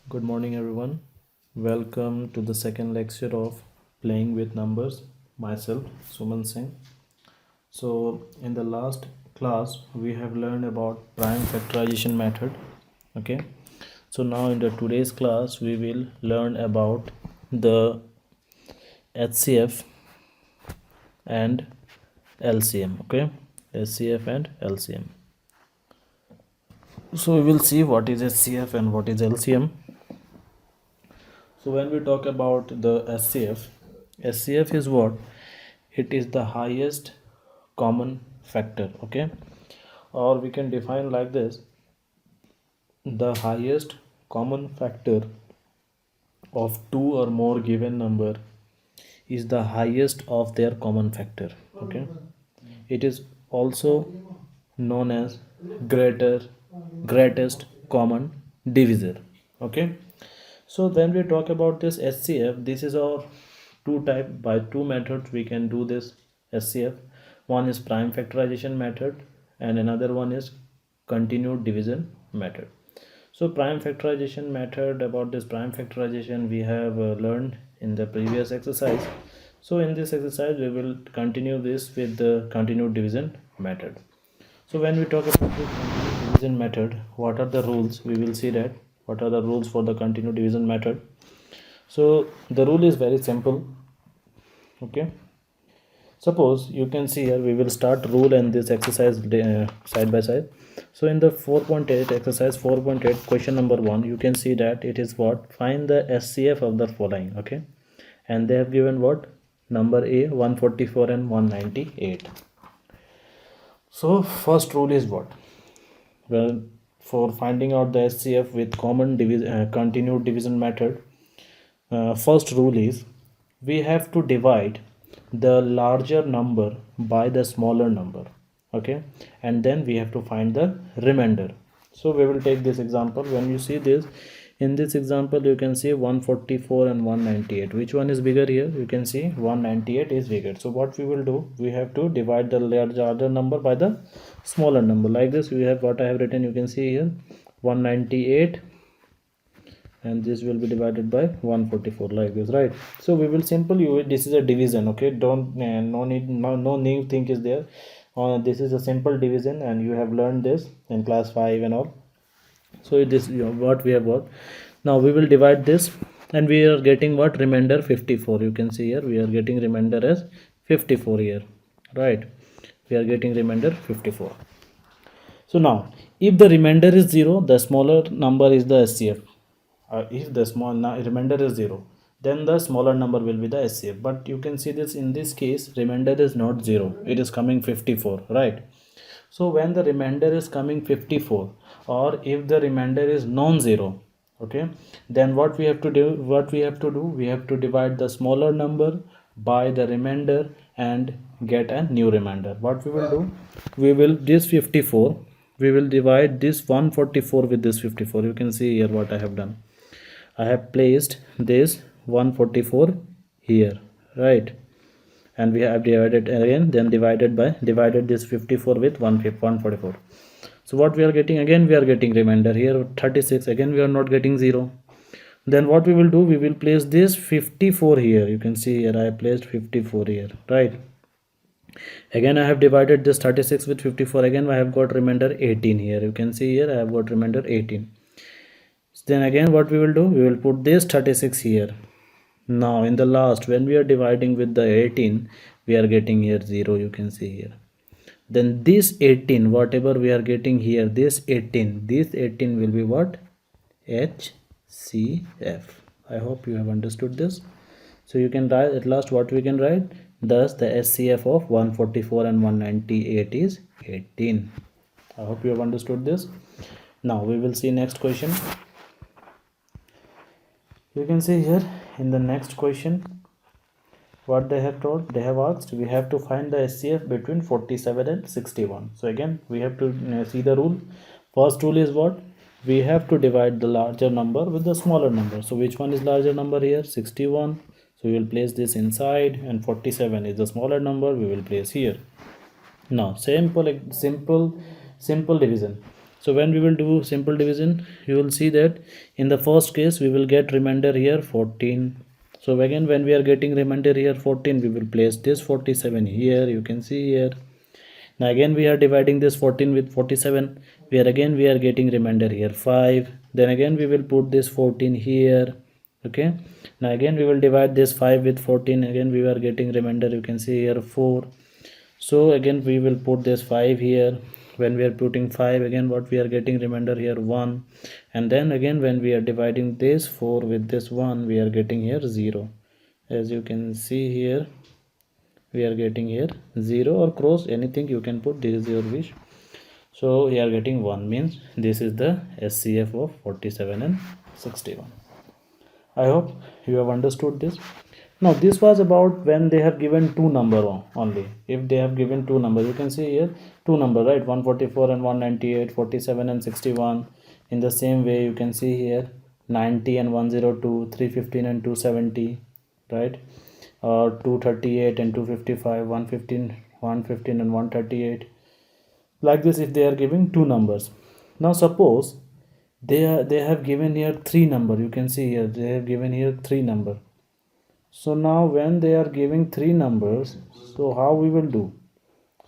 Good morning, everyone. Welcome to the second lecture of Playing with Numbers. Myself, Suman Singh. So, in the last class, we have learned about prime factorization method. Okay. So now in the today's class, we will learn about the HCF and LCM. Okay, HCF and LCM. So we will see what is HCF and what is LCM. So when we talk about the SCF is what? It is the highest common factor, okay? Or we can define like this: the highest common factor of two or more given number is the highest of their common factor, okay? It is also known as greater greatest common divisor, okay? So when we talk about this SCF, this is our two type. By two methods we can do this SCF. One is prime factorization method and another one is continued division method. So prime factorization method, about this prime factorization we have learned in the previous exercise. So in this exercise we will continue this with the continued division method. So when we talk about the continued division method, what are the rules? We will see that what are the rules for the continued division method. So the rule is very simple, okay? Suppose you can see here, we will start rule and this exercise side by side. So in the 4.8 exercise 4.8 question number 1, you can see that it is what? Find the SCF of the following, okay? And they have given what? Number A 144 and 198. So first rule is what? Well, for finding out the SCF with common continued division method, first rule is we have to divide the larger number by the smaller number, okay? And then we have to find the remainder. So we will take this example. When you see this, in this example you can see 144 and 198. Which one is bigger? Here you can see 198 is bigger. So what we will do, we have to divide the larger number by the smaller number. Like this, we have what I have written, you can see here 198, and this will be divided by 144, like this, right? So we will simple you, this is a division, okay? Don't no new thing is there. This is a simple division and you have learned this in class 5 and all. So this, what we have got. Now we will divide this and we are getting what? Remainder 54. You can see here we are getting remainder as 54 here, right? We are getting remainder 54. So now if the remainder is 0, the smaller number is the SCF. If the remainder is 0, then the smaller number will be the SCF. But you can see this, in this case remainder is not 0, it is coming 54, right? So when the remainder is coming 54, or if the remainder is non-zero, okay, then what we have to do, we have to divide the smaller number by the remainder and get a new remainder. What we will do, we will this 54, we will divide this 144 with this 54. You can see here what I have done. I have placed this 144 here, right? And we have divided again, then divided this 54 with 144. So what we are getting, again we are getting remainder here 36. Again we are not getting 0. Then what we will do, we will place this 54 here. You can see here I have placed 54 here, right? Again I have divided this 36 with 54. Again I have got remainder 18 here. You can see here I have got remainder 18. Then again what we will do, we will put this 36 here. Now in the last, when we are dividing with the 18, we are getting here 0. You can see here. Then this 18, whatever we are getting here, this 18 will be what? HCF. I hope you have understood this. So you can write at last what we can write. Thus the SCF of 144 and 198 is 18. I hope you have understood this. Now we will see next question. You can see here in the next question what they have told. They have asked, we have to find the SCF between 47 and 61. So again we have to see the rule. First rule is what? We have to divide the larger number with the smaller number. So which one is larger number here? 61. So we will place this inside, and 47 is the smaller number, we will place here. Now simple division. So when we will do simple division, you will see that in the first case we will get remainder here 14. So again, when we are getting remainder here 14, we will place this 47 here. You can see here. Now again we are dividing this 14 with 47. We are getting remainder here 5. Then again we will put this 14 here. Okay. Now again we will divide this 5 with 14. Again we are getting remainder. You can see here 4. So again we will put this 5 here. When we are putting 5, again what we are getting remainder here 1. And then again when we are dividing this 4 with this 1, we are getting here 0. As you can see here, we are getting here 0 or cross, anything you can put, this is your wish. So we are getting 1, means this is the SCF of 47 and 61. I hope you have understood this. Now this was about when they have given two number only. If they have given two numbers, you can see here two number, right? 144 and 198, 47 and 61. In the same way you can see here 90 and 102, 315 and 270, right? 238 and 255, 115 and 138. Like this, if they are giving two numbers. Now suppose they have given here three number. You can see here they have given here three number. So now when they are giving three numbers, so how we will do?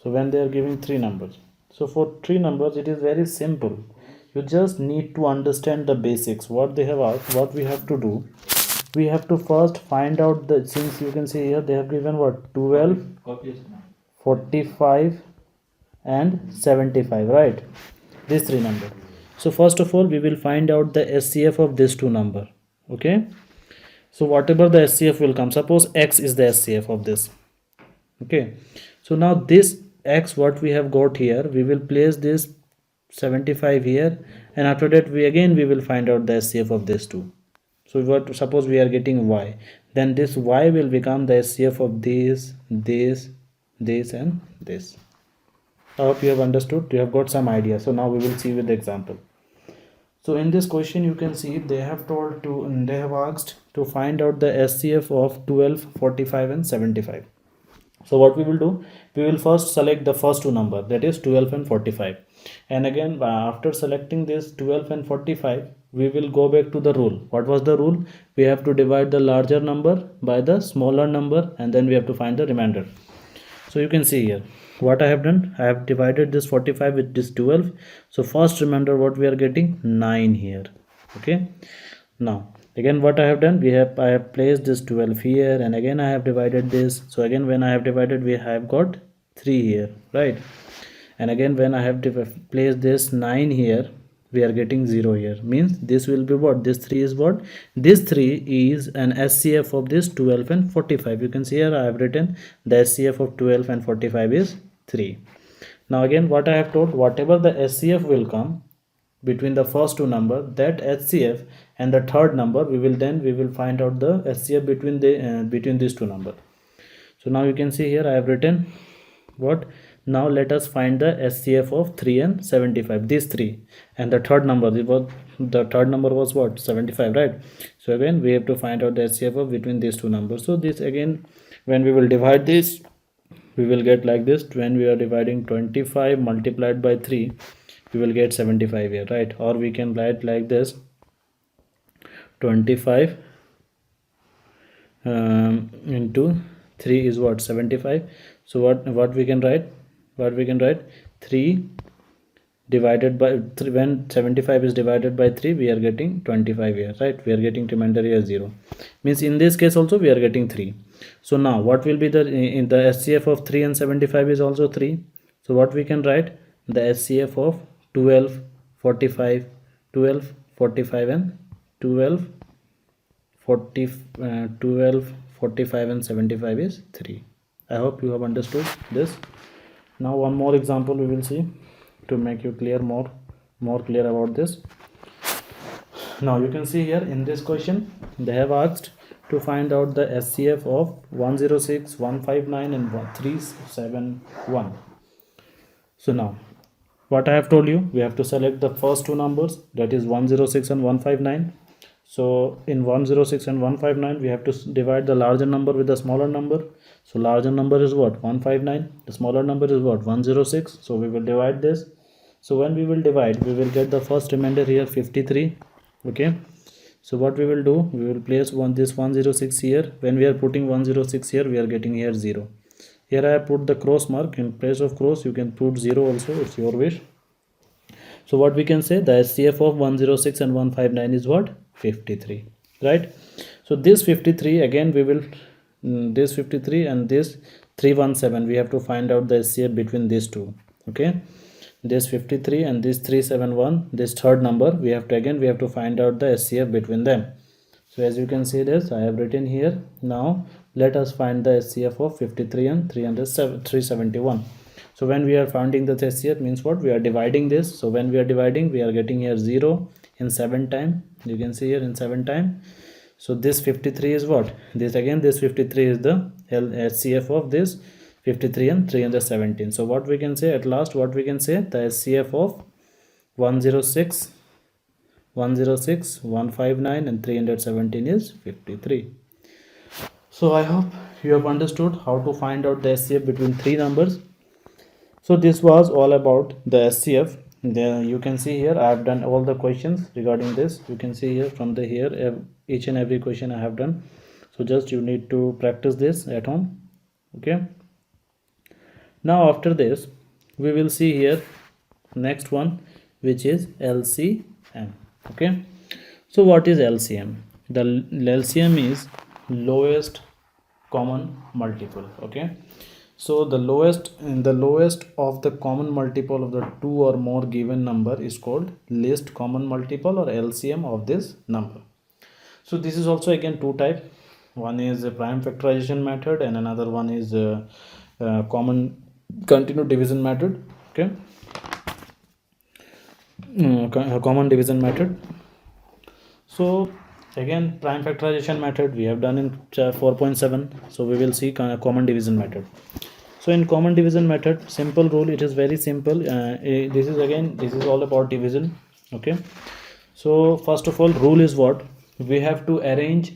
So when they are giving three numbers, so for three numbers it is very simple. You just need to understand the basics, what they have asked. What we have to do, we have to first find out the, since you can see here they have given what, 12, 45 and 75, right? These three numbers. So first of all we will find out the SCF of this two number. Okay, so whatever the SCF will come, suppose X is the SCF of this. Okay, so now this X what we have got here, we will place this 75 here, and after that we will find out the SCF of this two. So what, suppose we are getting Y, then this Y will become the SCF of this and this. I hope you have understood, you have got some idea. So now we will see with the example. So in this question you can see they have asked to find out the SCF of 12, 45 and 75. So what we will do, we will first select the first two number, that is 12 and 45. And again after selecting this 12 and 45, we will go back to the rule. What was the rule? We have to divide the larger number by the smaller number, and then we have to find the remainder. So you can see here what I have done, I have divided this 45 with this 12. So first remember what we are getting, 9 here. Okay, now again what I have done, I have placed this 12 here, and again I have divided this. So again when I have divided, we have got 3 here, right? And again when I have placed this 9 here, we are getting 0 here, means this will be what, this 3 is what, this 3 is an SCF of this 12 and 45. You can see here I have written the SCF of 12 and 45 is 3. Now again what I have told, whatever the SCF will come between the first two number, that SCF and the third number, we will find out the SCF between these two number. So now you can see here I have written what, now let us find the SCF of 3 and 75, these three, and the third number, was what, 75, right? So again we have to find out the SCF of between these two numbers. So this again, when we will divide this, we will get like this. When we are dividing 25 multiplied by 3, we will get 75 here, right? Or we can write like this, 25 into 3 is what, 75. So what we can write, 3 divided by 3, when 75 is divided by 3, we are getting 25 here, right? We are getting remainder here 0, means in this case also we are getting 3. So now what will be in the SCF of 3 and 75 is also 3. So what we can write, the SCF of 12, 45 and 12, 45 and 75 is 3. I hope you have understood this. Now one more example we will see to make you more clear about this. Now you can see here in this question they have asked to find out the SCF of 106, 159 and 371. So now what I have told you, we have to select the first two numbers, that is 106 and 159. So in 106 and 159 we have to divide the larger number with the smaller number. So larger number is what, 159, the smaller number is what, 106. So we will divide this. So when we will divide, we will get the first remainder here 53. Okay, so what we will do, we will place this 106 here. When we are putting 106 here, we are getting here 0. Here I have put the cross mark. In place of cross you can put 0 also, it's your wish. So what we can say, the SCF of 106 and 159 is what? 53, right? So this 53, again we will this 53 and this 317, we have to find out the SCF between these two. Okay, this 53 and this 371, this third number, we have to find out the SCF between them. So as you can see this, I have written here. Now let us find the SCF of 53 and 371. So when we are finding the SCF, means what? We are dividing this. So when we are dividing, we are getting here 0 in 7 time. You can see here in 7 time. So this 53 is what? This 53 is the SCF of this 53 and 317. So what we can say at last, what we can say, the SCF of 106, 159 and 317 is 53. So I hope you have understood how to find out the SCF between three numbers. So this was all about the SCF. There you can see here I have done all the questions regarding this. You can see here from the here each and every question I have done. So just you need to practice this at home. Okay, now after this we will see here next one, which is LCM. Okay, so what is LCM? The LCM is lowest common multiple. Okay, so the lowest of the common multiple of the two or more given number is called least common multiple or LCM of this number. So this is also again two type. One is a prime factorization method and another one is a common continued division method. Okay, common division method. So again, prime factorization method we have done in 4.7. so we will see common division method. So in common division method, simple rule, it is very simple. This is all about division. Okay, so first of all, rule is what? We have to arrange,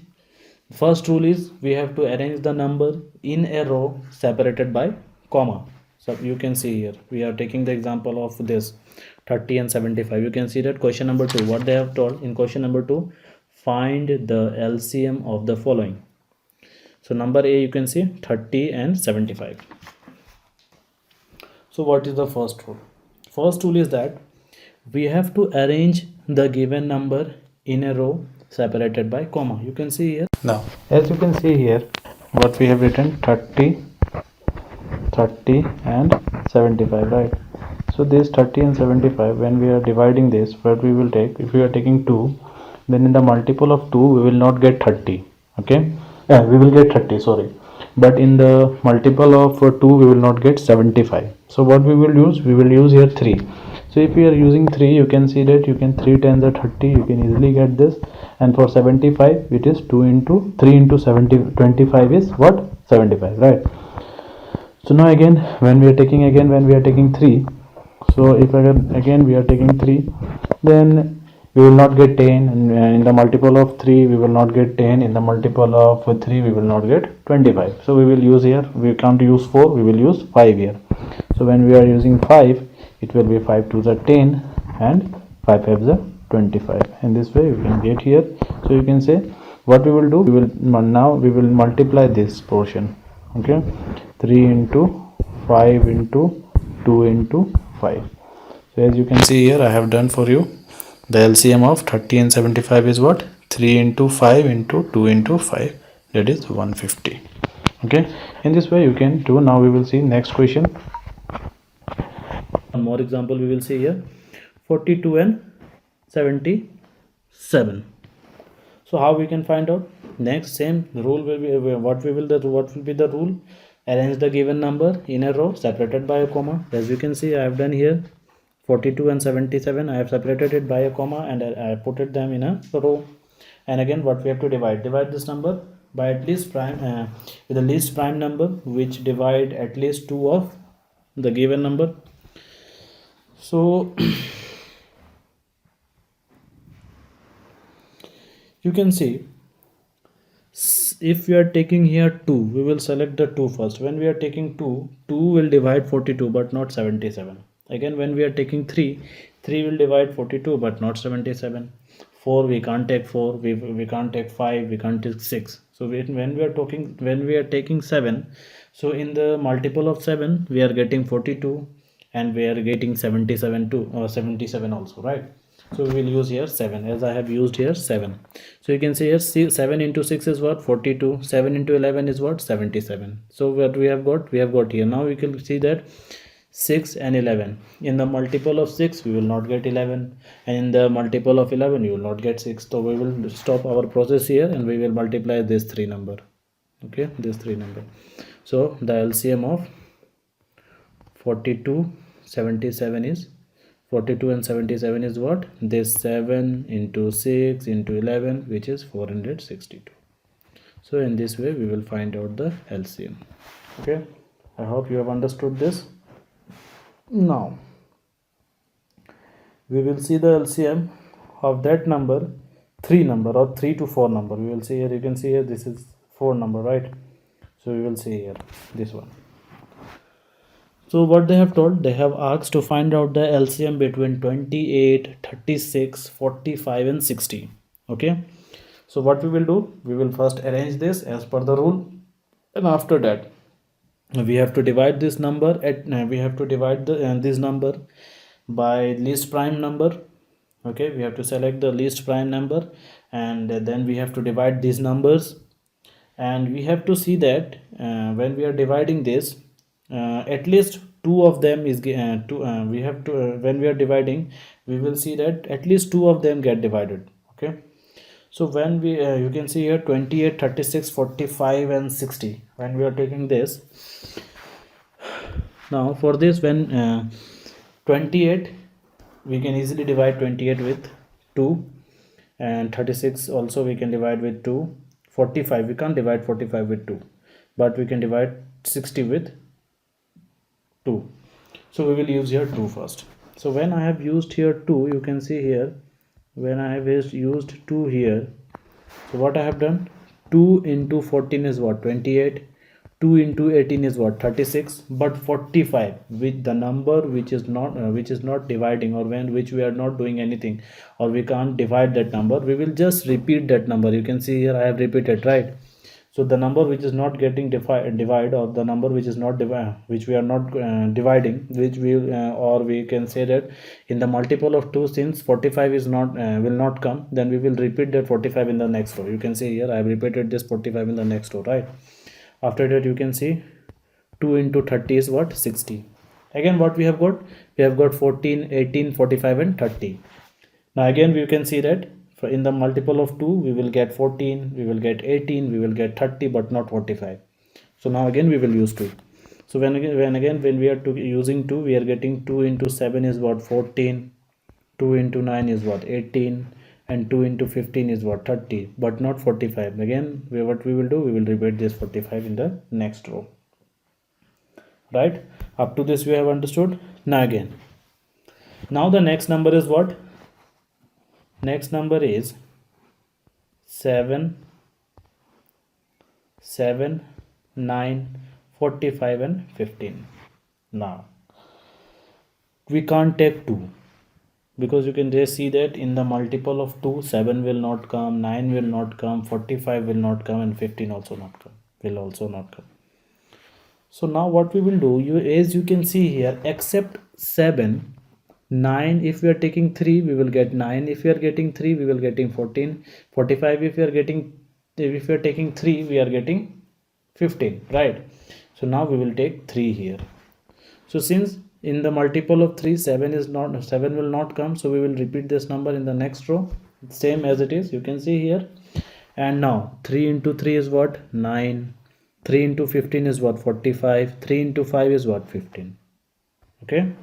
first rule is we have to arrange the number in a row separated by comma. So you can see here we are taking the example of this 30 and 75. You can see that question number 2, what they have told in question number 2, find the LCM of the following. So number A, you can see 30 and 75. So what is the first rule? First rule is that we have to arrange the given number in a row separated by comma. You can see here. Now, as you can see here, what we have written 30 and 75, right? So this 30 and 75, when we are dividing this, what we will take, if we are taking 2, then in the multiple of 2 we will not get 30. Okay, we will get 30, sorry, but in the multiple of 2 we will not get 75. So what we will use here 3. So if we are using 3, you can see that you can 3 times the 30, you can easily get this. And for 75 it is 2 into 3 into 25 is what? 75, right? So now again when we are taking 3, so if again we are taking 3, then we will not get 10, and in the multiple of 3 we will not get 10, in the multiple of 3 we will not get 25. So we will use here, we can't use 4, we will use 5 here. So when we are using 5, it will be 5 to the 10 and 5 5 the 25. And this way you can get here. So you can say what we will do, we will multiply this portion. Okay, 3 into 5 into 2 into 5. So as you can see here, I have done for you. The LCM of 30 and 75 is what? 3 into 5 into 2 into 5, that is 150. Okay, in this way you can do. Now we will see next question. One more example we will see here, 42 and 77. So how we can find out? Next, same rule will be what will be the rule? Arrange the given number in a row separated by a comma. As you can see, I have done here 42 and 77. I have separated it by a comma and I put it them in a row. And again, what we have to divide this number by at least prime with the least prime number, which divide at least 2 of the given number. So you can see, if we are taking here 2, we will select the 2 first. When we are taking 2 will divide 42 but not 77. Again, when we are taking 3 will divide 42 but not 77. 4 we can't take 4, we can't take 5, we can't take 6. So when we are taking 7, so in the multiple of 7 we are getting 42 and we are getting 77 too, or 77 also, right? So we will use here 7, as I have used here 7. So you can see here, 7 into 6 is what? 42. 7 into 11 is what? 77. So what we have got here, now we can see that 6 and 11, in the multiple of 6 we will not get 11, and in the multiple of 11 you will not get 6. So we will stop our process here and we will multiply this 3 number. Okay, this 3 number. So the LCM of 42 77 is 42 and 77 is what? This 7 into 6 into 11, which is 462. So in this way we will find out the LCM. Okay, I hope you have understood this. Now we will see the LCM of that number, 3 number or 3 to 4 number. We will see here, you can see here, this is 4 number, right? So we will see here this one. So what they have told, they have asked to find out the LCM between 28, 36, 45 and 60. Okay, so what we will do, we will first arrange this as per the rule, and after that we have to divide this number at we have to divide this number by least prime number. Okay, we have to select the least prime number, and then we have to divide these numbers, and we have to see that when we are dividing this, at least two of them is we have to when we are dividing, we will see that at least two of them get divided. Okay, so when we you can see here 28, 36, 45 and 60, when we are taking this. Now for this, when 28, we can easily divide 28 with 2, and 36 also we can divide with 2. 45 we can't divide 45 with 2, but we can divide 60 with 2. So we will use here 2 first. So when I have used here 2, you can see here, when I have used 2 here, so what I have done, 2 into 14 is what? 28. 2 into 18 is what? 36. But 45, with the number which is not dividing, or which we are not doing anything, or we can't divide that number, we will just repeat that number. You can see here I have repeated, right? So the number which is not getting divide, or the number which is not which we are not dividing, which we or we can say that in the multiple of 2, since 45 is not will not come, then we will repeat that 45 in the next row. You can see here I have repeated this 45 in the next row, right? After that, you can see 2 into 30 is what? 60. Again, what we have got? We have got 14, 18, 45 and 30. Now again, we can see that in the multiple of 2, we will get 14, we will get 18, we will get 30, but not 45. So now again we will use 2. So when we are using 2, we are getting 2 into 7 is what? 14. 2 into 9 is what? 18. And 2 into 15 is what? 30, but not 45. Again, what we will do, we will repeat this 45 in the next row, right? Up to this we have understood. Now again, now the next number is what? Next number is 7, 9, 45 and 15. Now we can't take 2, because you can just see that in the multiple of 2, 7 will not come, 9 will not come, 45 will not come, and 15 also not come, will also not come. So now what we will do, as you can see here, except 7, 9, if we are taking 3, we will get 9. If we are getting 3, we will getting 14. 45, if we are taking 3, we are getting 15, right? So now we will take 3 here. So since in the multiple of 3, 7 will not come, so we will repeat this number in the next row, same as it is, you can see here. And now 3 into 3 is what? 9. 3 into 15 is what? 45. 3 into 5 is what? 15. Okay,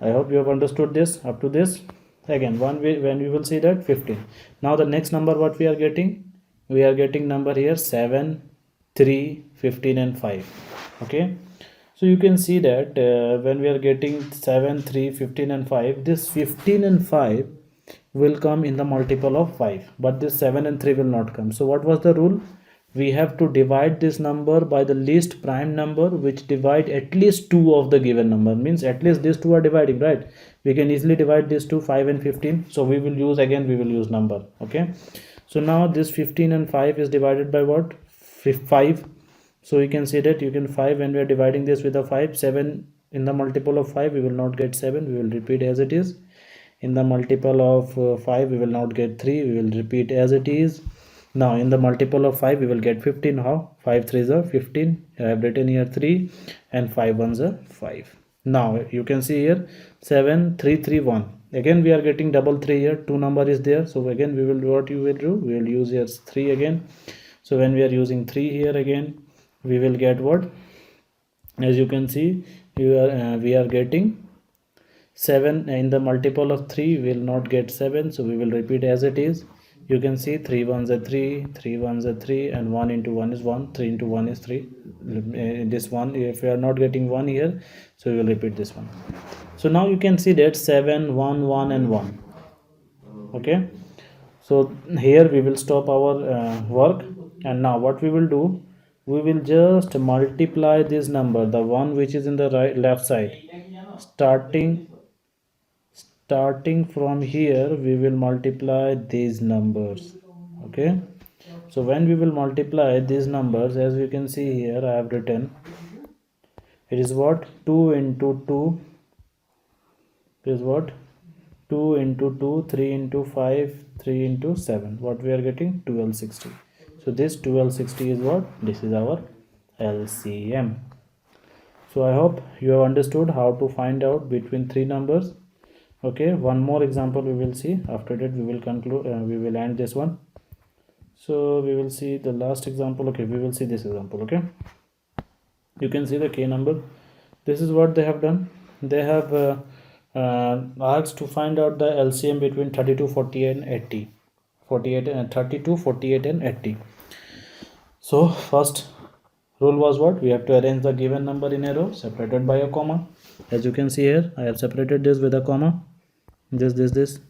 I hope you have understood this up to this. Again, when we will see that 15. Now the next number what we are getting, number here 7, 3, 15 and 5. Okay, so you can see that when we are getting 7, 3, 15 and 5, this 15 and 5 will come in the multiple of 5, but this 7 and 3 will not come. So what was the rule? we have to divide this number by the least prime number which divide at least two of the given number. Means at least these two are dividing, right? We can easily divide these two, 5 and 15. So we will use, again we will use number. Okay, so now this 15 and 5 is divided by what? 5. So you can see that you can 5, when we are dividing this with a 5, 7 in the multiple of 5 we will not get 7, we will repeat as it is. In the multiple of 5 we will not get 3, we will repeat as it is. Now in the multiple of 5 we will get 15. How? 5 3s are 15. I have written here 3 and 5 1s are 5. Now you can see here 7 3 3 1. Again we are getting double 3 here, two number is there. So again we will, what you will do, we will use here 3 again. So when we are using 3 here again, we will get what? As you can see, we are getting 7 in the multiple of 3, we will not get 7, so we will repeat as it is. You can see 3 1s are 3, 3 1s are 3, and 1 into 1 is 1, 3 into 1 is 3. This one, if we are not getting 1 here, so we will repeat this one. So now you can see that 7 1 1 and 1. Okay, so here we will stop our work, and now what we will do, we will just multiply this number, the one which is in the left side, starting from here we will multiply these numbers. Okay, so when we will multiply these numbers, as you can see here, I have written it is what? 2 into 2 is what? 2 into 2, 3 into 5, 3 into 7. What we are getting? 1260. So this 1260 is what? This is our LCM. So I hope you have understood how to find out between three numbers. Okay, one more example we will see. After that we will conclude, we will end this one. So we will see the last example. Okay, we will see this example. Okay, you can see the K number. This is what they have done. They have asked to find out the LCM between 32, 48 and 80. 48 and 32, 48 and 80. So first rule was what? We have to arrange the given number in a row separated by a comma. As you can see here, I have separated this with a comma. This.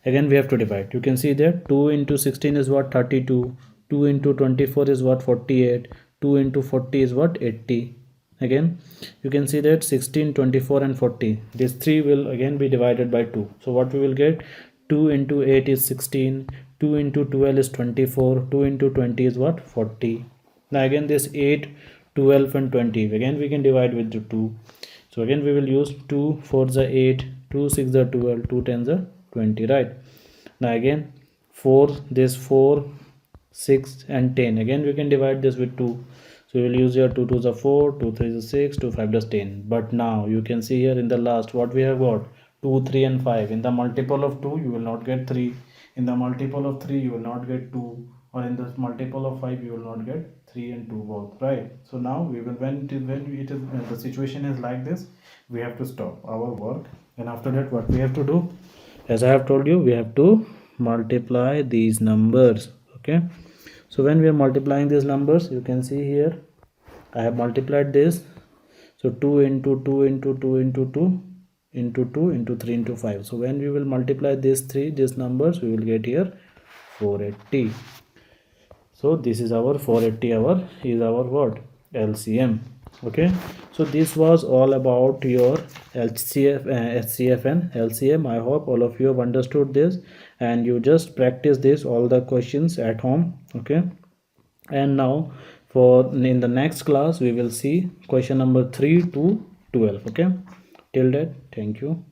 Again we have to divide. You can see there 2 into 16 is what? 32. 2 into 24 is what? 48. 2 into 40 is what? 80. Again you can see that 16, 24 and 40, these three will again be divided by 2. So what we will get? 2 into 8 is 16. 2 into 12 is 24. 2 into 20 is what? 40. Now again this 8, 12 and 20, again we can divide with the 2. So again we will use 2 4s are 8, 2 6s are 12, 2 10s are 20, right? Now again 4, this 4, 6 and 10, again we can divide this with 2. So we will use here 2 2s are 4, 2 3s are 6, 2 5 is 10. But now you can see here in the last what we have got? 2 3 and 5. In the multiple of 2 you will not get 3. In the multiple of 3 you will not get 2. Or in the multiple of 5 you will not get 3 and 2 both, right? So now we will, when it is the situation is like this, we have to stop our work, and after that what we have to do, as I have told you, we have to multiply these numbers. Okay, so when we are multiplying these numbers, you can see here I have multiplied this. So 2 into 2 into 2 into 2 into 2 into 3 into 5. So when we will multiply these numbers, we will get here 480. So this is our 480 is our what? LCM. Okay, so this was all about your HCF, HCF and LCM. I hope all of you have understood this, and you just practice this all the questions at home. Okay, and now for in the next class we will see question number 3 to 12. Okay, till that, thank you.